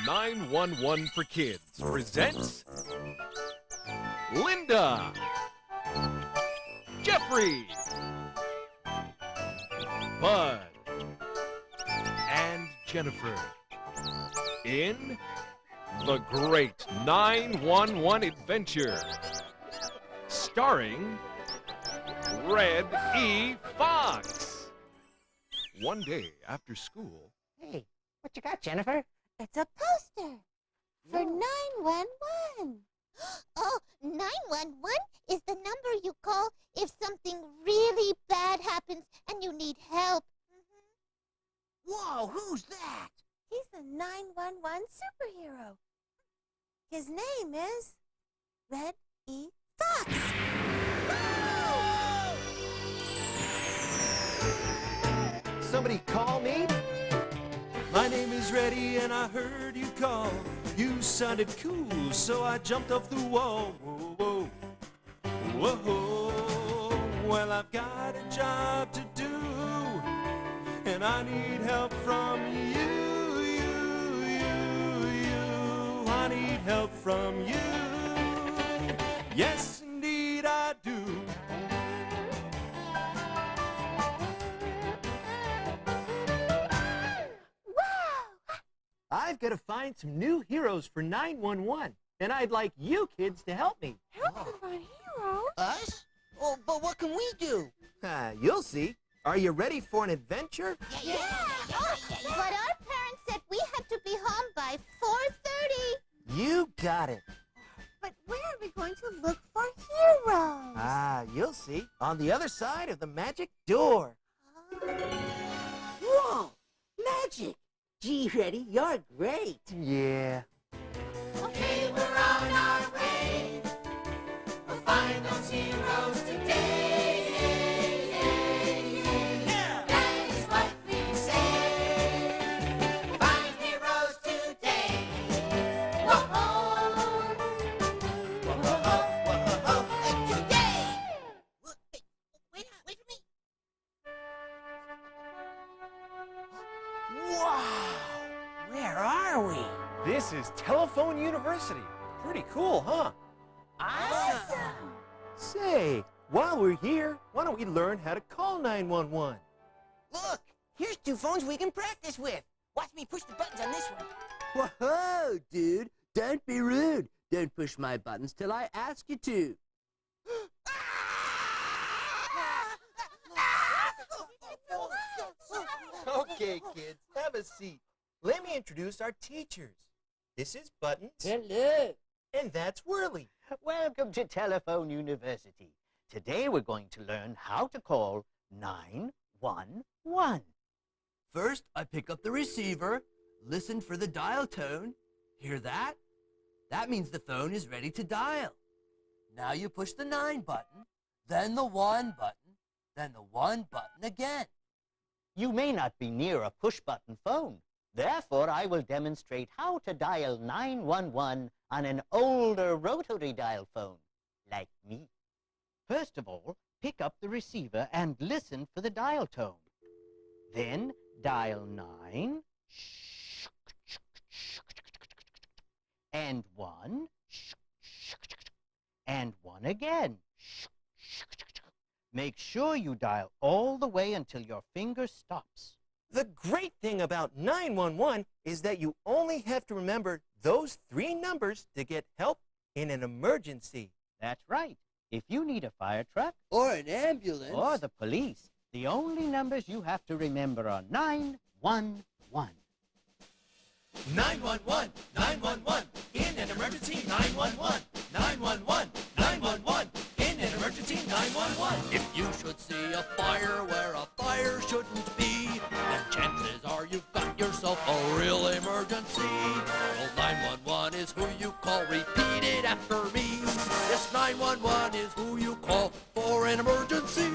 911 for Kids presents Linda, Jeffrey, Bud, and Jennifer in The Great 911 Adventure, starring Red E. Fox. One day after school... Hey, what you got, Jennifer? It's a poster for 911. Oh, 911 is the number you call if something really bad happens and you need help. Whoa, who's that? He's the 911 superhero. His name is Red E. Fox. Somebody call me? My name is Reddy and I heard you call. You sounded cool, so I jumped off the wall. Whoa, whoa, whoa. Well, I've got a job to do, and I need help from you, I need help from you. Yes, indeed I do. I've got to find some new heroes for 911, and I'd like you kids to help me. Help you find heroes? Us? Oh, but what can we do? You'll see. Are you ready for an adventure? Yeah. But our parents said we had to be home by 4:30. You got it. But where are we going to look for heroes? You'll see. On the other side of the magic door. Whoa, magic! Gee, Reddy, you're great. Yeah. Okay, we're on our way. We'll find those heroes today. Yeah. That is what we say. We'll find heroes today. Whoa-ho. Whoa-ho. Today. Wait for me. Wow! Where are we? This is Telephone University. Pretty cool, huh? Awesome! Say, while we're here, why don't we learn how to call 911? Look, here's two phones we can practice with. Watch me push the buttons on this one. Whoa, dude. Don't be rude. Don't push my buttons till I ask you to. Okay, kids, have a seat. Let me introduce our teachers. This is Buttons. Hello. And that's Whirly. Welcome to Telephone University. Today we're going to learn how to call 911. First, I pick up the receiver, listen for the dial tone. Hear that? That means the phone is ready to dial. Now you push the 9 button, then the 1 button, then the 1 button again. You may not be near a push-button phone. Therefore, I will demonstrate how to dial 911 on an older rotary dial phone, like me. First of all, pick up the receiver and listen for the dial tone. Then dial 9 and 1 and 1 again. Make sure you dial all the way until your finger stops. The great thing about 911 is that you only have to remember those 3 numbers to get help in an emergency. That's right. If you need a fire truck Or an ambulance. or the police, the only numbers you have to remember are 911. 911, 911, in an emergency, 911, 911, 911, in an emergency, 911. If you should see a fire where a fire shouldn't be, then chances are you've got yourself a real emergency. Well, 911 is who you call. Repeat it after me. Yes, 911 is who you call for an emergency.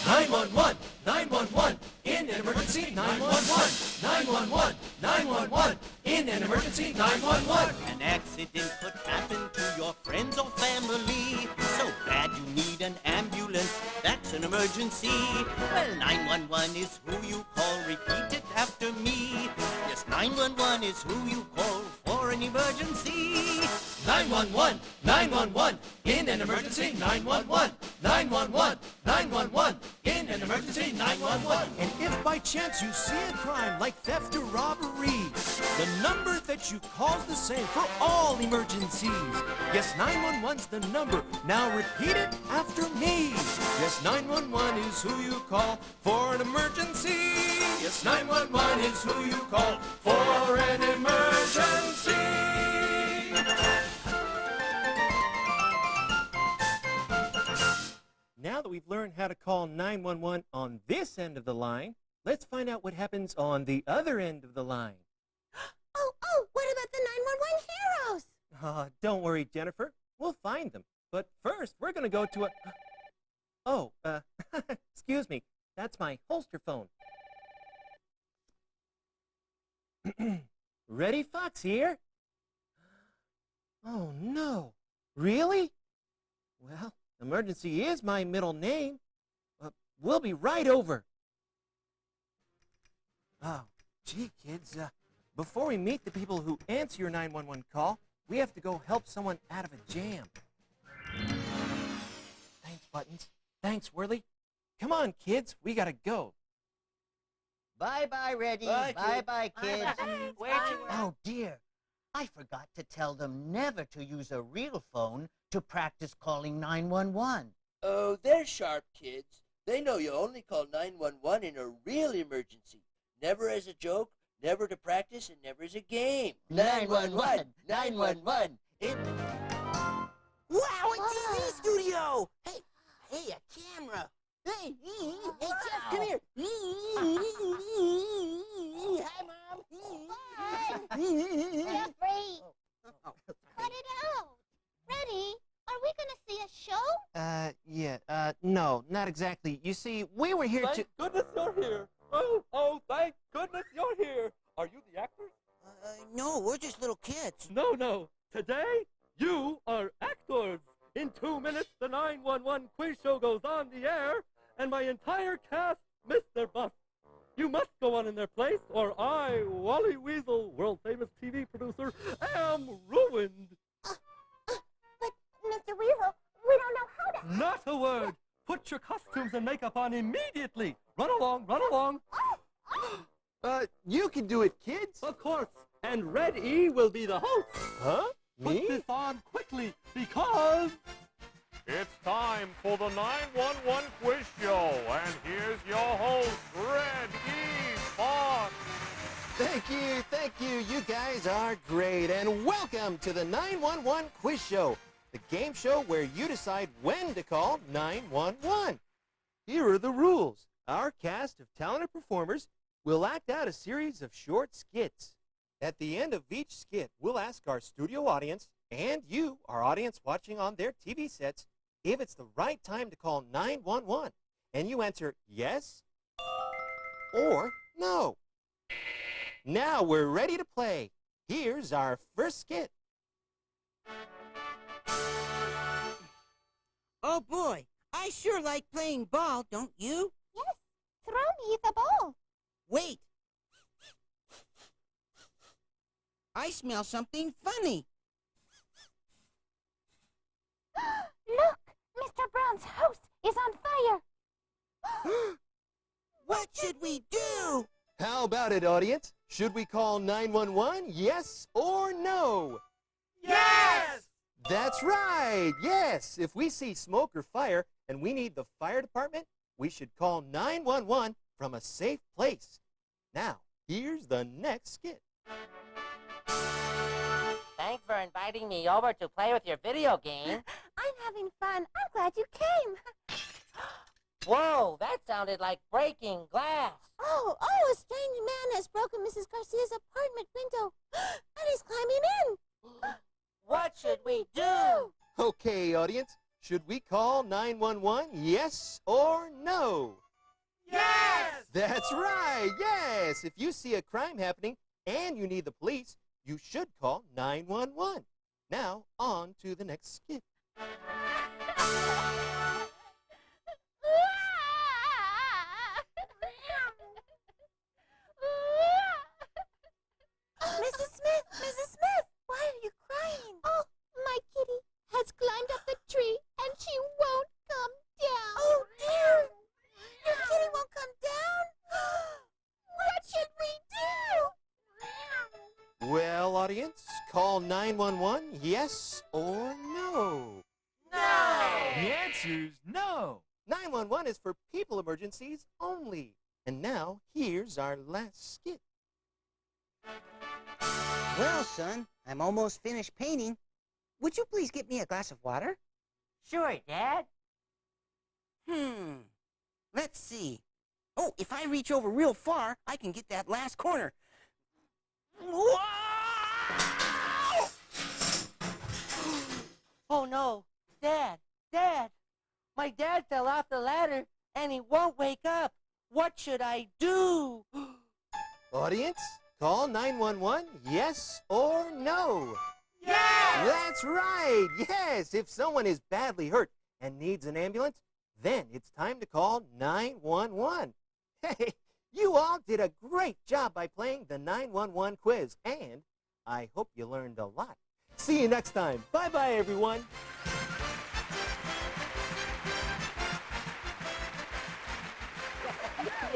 911, 911, in an emergency, 911, 911, 911, in an emergency, 911. An accident could happen to your friends or family. So bad you need an ambulance. That's an emergency. Well, 911 is who you call. Repeat it after me. 911 is who you call for an emergency. 911, 911, in an emergency, 911, 911, 911, in an emergency, 911. And if by chance you see a crime like theft or robbery, the number that you call is the same for all emergencies. Yes, 911's the number. Now repeat it after me. Yes, 911 is who you call for an emergency. Yes, 911 is who you call for an emergency. Now that we've learned how to call 911 on this end of the line, let's find out what happens on the other end of the line. Oh, what about the 911 heroes? Don't worry, Jennifer. We'll find them. But first, we're going to go to a... Oh, excuse me. That's my holster phone. Reddy Fox here? Oh, no. Really? Well, emergency is my middle name. We'll be right over. Oh, gee, kids. Before we meet the people who answer your 911 call, we have to go help someone out of a jam. Thanks, Buttons. Thanks, Whirly. Come on, kids. We gotta go. Bye-bye, Reddy. Bye-bye, kids. Bye. Oh, dear. I forgot to tell them never to use a real phone to practice calling 911. Oh, they're sharp kids. They know you only call 911 in a real emergency. Never as a joke, never to practice, and never as a game. 911! 911! Wow, a TV studio! Hey, a camera! Hey, Jeff, come here! Hi, Mom! Jeffrey, cut it out. Reddy, are we going to see a show? No, not exactly. You see, we were here to... Thank goodness you're here. Oh, thank goodness you're here. Are you the actors? No, we're just little kids. No. Today, you are actors. In 2 minutes, the 911 quiz show goes on the air, and my entire cast missed their bus. You must go on in their place, or I, Wally Weasel, world-famous TV producer, am ruined. But, Mr. Weasel, we don't know how to... Not a word. Put your costumes and makeup on immediately. Run along. You can do it, kids. Of course. And Red E will be the host. Huh? Put Me? this on quickly, because... It's time for the 911 quiz show, and here's your host, Red E. Fox. Thank you. You guys are great. And welcome to the 911 Quiz Show, the game show where you decide when to call 911. Here are the rules. Our cast of talented performers will act out a series of short skits. At the end of each skit, we'll ask our studio audience and you, our audience watching on their TV sets, if it's the right time to call 911. And you answer yes or no. Now we're ready to play. Here's our first skit. Oh, boy. I sure like playing ball, don't you? Yes, throw me the ball. Wait. I smell something funny. Look, Mr. Brown's house is on fire. What should we do? How about it, audience? Should we call 911, yes or no? Yes! That's right, yes. If we see smoke or fire and we need the fire department, we should call 911 from a safe place. Now, here's the next skit. Thanks for inviting me over to play with your video game. I'm having fun. I'm glad you came. Whoa, that sounded like breaking glass. Oh, a strange man has broken Mrs. Garcia's apartment window, and he's climbing in. What should we do? Okay, audience, should we call 911, yes or no? Yes! That's right, yes. If you see a crime happening and you need the police, you should call 911. Now, on to the next skit. call 911, yes or no? No! The answer's no. 911 is for people emergencies only. And now, here's our last skit. Well, son, I'm almost finished painting. Would you please get me a glass of water? Sure, Dad. Let's see. Oh, if I reach over real far, I can get that last corner. Whoa! Oh no, Dad, Dad! My dad fell off the ladder and he won't wake up. What should I do? Audience, call 911, yes or no? Yes! That's right, yes. If someone is badly hurt and needs an ambulance, then it's time to call 911. Hey, you all did a great job by playing the 911 quiz, and I hope you learned a lot. See you next time. Bye-bye, everyone.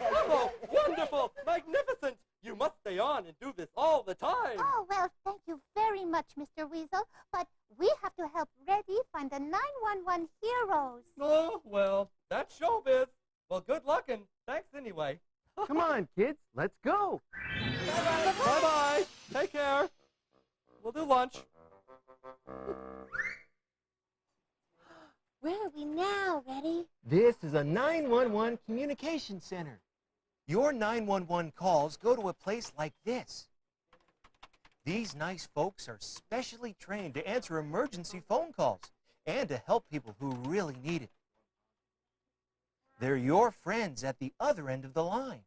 Oh, wonderful! Magnificent! You must stay on and do this all the time! Oh, well, thank you very much, Mr. Weasel. But we have to help Reddy find the 911 heroes. Oh, well, that's showbiz. Well, good luck and thanks anyway. Come on, kids. Let's go. Bye-bye. Take care. We'll do lunch. Where are we now, Reddy? This is a 911 communication center. Your 911 calls go to a place like this. These nice folks are specially trained to answer emergency phone calls and to help people who really need it. They're your friends at the other end of the line.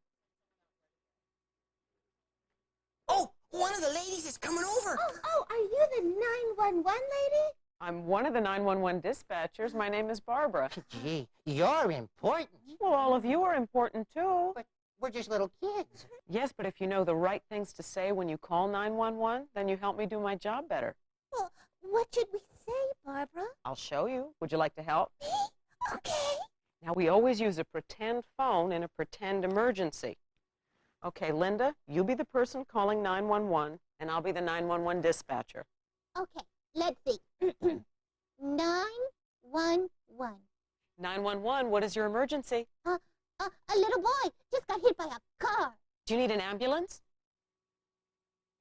Oh, one of the ladies is coming over. Oh, are you the 911 lady? I'm one of the 911 dispatchers. My name is Barbara. Gee, you're important. Well, all of you are important, too. But we're just little kids. Yes, but if you know the right things to say when you call 911, then you help me do my job better. Well, what should we say, Barbara? I'll show you. Would you like to help? Me? Okay. Now, we always use a pretend phone in a pretend emergency. Okay, Linda, you be the person calling 911, and I'll be the 911 dispatcher. Okay, let's see. 911. 911, what is your emergency? A little boy just got hit by a car. Do you need an ambulance?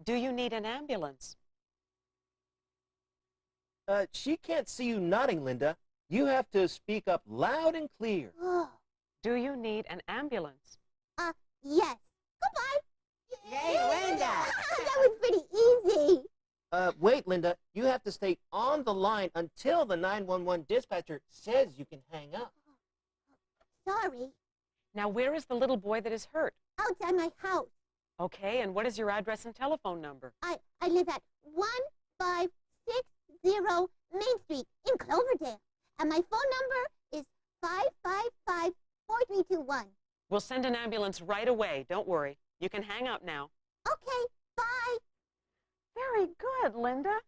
Do you need an ambulance? She can't see you nodding, Linda. You have to speak up loud and clear. Oh, Do you need an ambulance? yes. Goodbye. Yay, Linda! That was pretty easy. Wait, Linda. You have to stay on the line until the 911 dispatcher says you can hang up. Sorry. Now, where is the little boy that is hurt? Outside my house. Okay, and what is your address and telephone number? I live at 1560 Main Street in Cloverdale. And my phone number is 555-4321. We'll send an ambulance right away. Don't worry. You can hang up now. Okay, bye. Very good, Linda.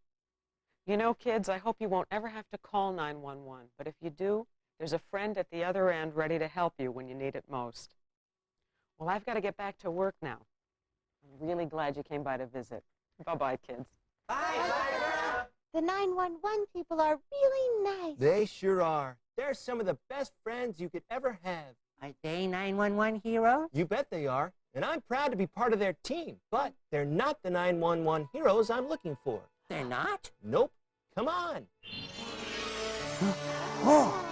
You know, kids, I hope you won't ever have to call 911. But if you do, there's a friend at the other end ready to help you when you need it most. Well, I've got to get back to work now. I'm really glad you came by to visit. Bye-bye, kids. Bye. The 911 people are really nice. They sure are. They're some of the best friends you could ever have. Are they 911 heroes? You bet they are. And I'm proud to be part of their team. But they're not the 911 heroes I'm looking for. They're not? Nope. Come on. Oh,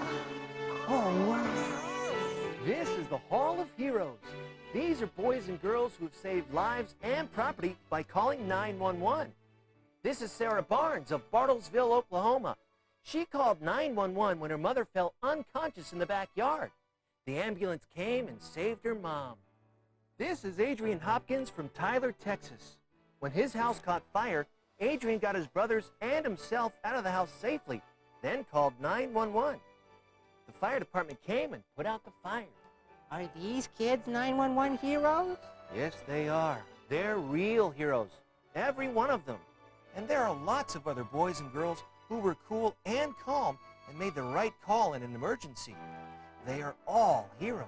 wow. This is the Hall of Heroes. These are boys and girls who have saved lives and property by calling 911. This is Sarah Barnes of Bartlesville, Oklahoma. She called 911 when her mother fell unconscious in the backyard. The ambulance came and saved her mom. This is Adrian Hopkins from Tyler, Texas. When his house caught fire, Adrian got his brothers and himself out of the house safely, then called 911. The fire department came and put out the fire. Are these kids 911 heroes? Yes, they are. They're real heroes, every one of them. And there are lots of other boys and girls who were cool and calm and made the right call in an emergency. They are all heroes.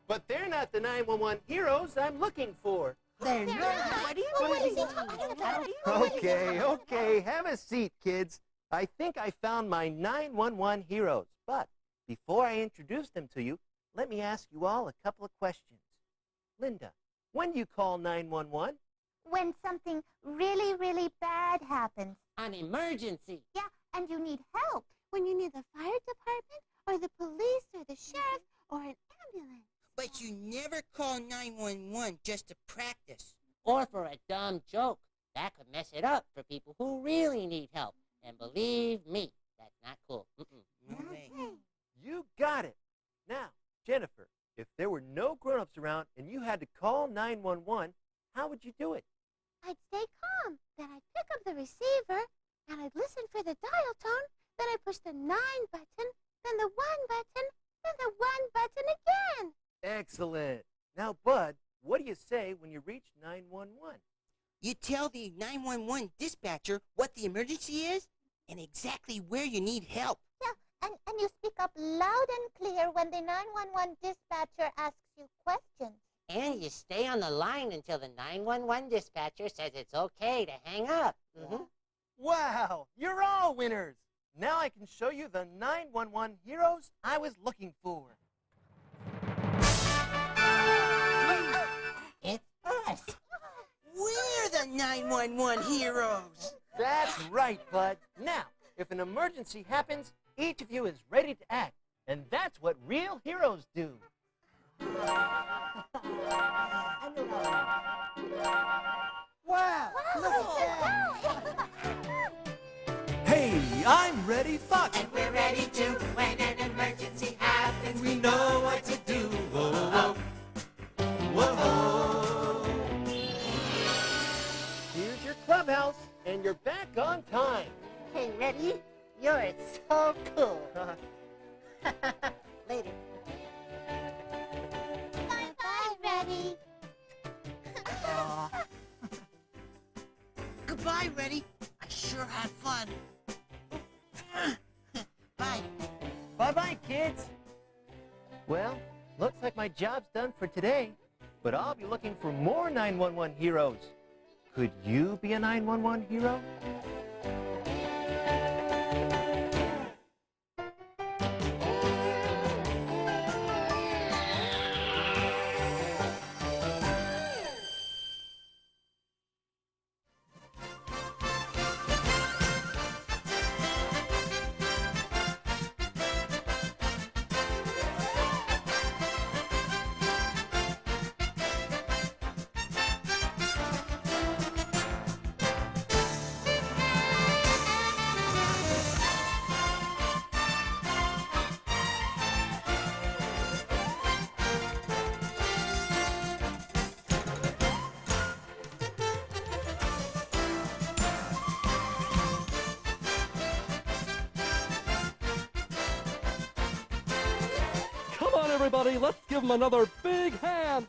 But they're not the 911 heroes I'm looking for. They're not. What is he talking about? Okay, have a seat, kids. I think I found my 911 heroes. But before I introduce them to you, let me ask you all a couple of questions. Linda, when do you call 911? When something really, really bad happens. An emergency. Yeah, and you need help. When you need the fire department, or the police, or the sheriff, or an ambulance. But you never call 911 just to practice. Or for a dumb joke. That could mess it up for people who really need help. And believe me, that's not cool. No way. You got it. Now, Jennifer, if there were no grown-ups around and you had to call 911, how would you do it? I'd stay calm. Then I'd pick up the receiver, and I'd listen for the dial tone. Then I'd push the 9 button, then the 1 button, then the 1 button again. Excellent. Now, Bud, what do you say when you reach 911? You tell the 911 dispatcher what the emergency is and exactly where you need help. Yeah, and you speak up loud and clear when the 911 dispatcher asks you questions. And you stay on the line until the 911 dispatcher says it's okay to hang up. Wow, you're all winners. Now I can show you the 911 heroes I was looking for. It's us. We're the 911 heroes. That's right, Bud. Now, if an emergency happens, each of you is ready to act. And that's what real heroes do. Wow, look at that. Hey, I'm Reddy Fox. And we're ready to when an emergency happens. We know what to do. Whoa, whoa, whoa. Whoa. Here's your clubhouse, and you're back on time. Hey, Reddy, you're so cool. Later. Bye-bye, Reddy. Goodbye, Reddy. I sure had fun. Bye. Bye-bye, kids. Well, looks like my job's done for today, but I'll be looking for more 911 heroes. Could you be a 911 hero? Come on, everybody, let's give them another big hand.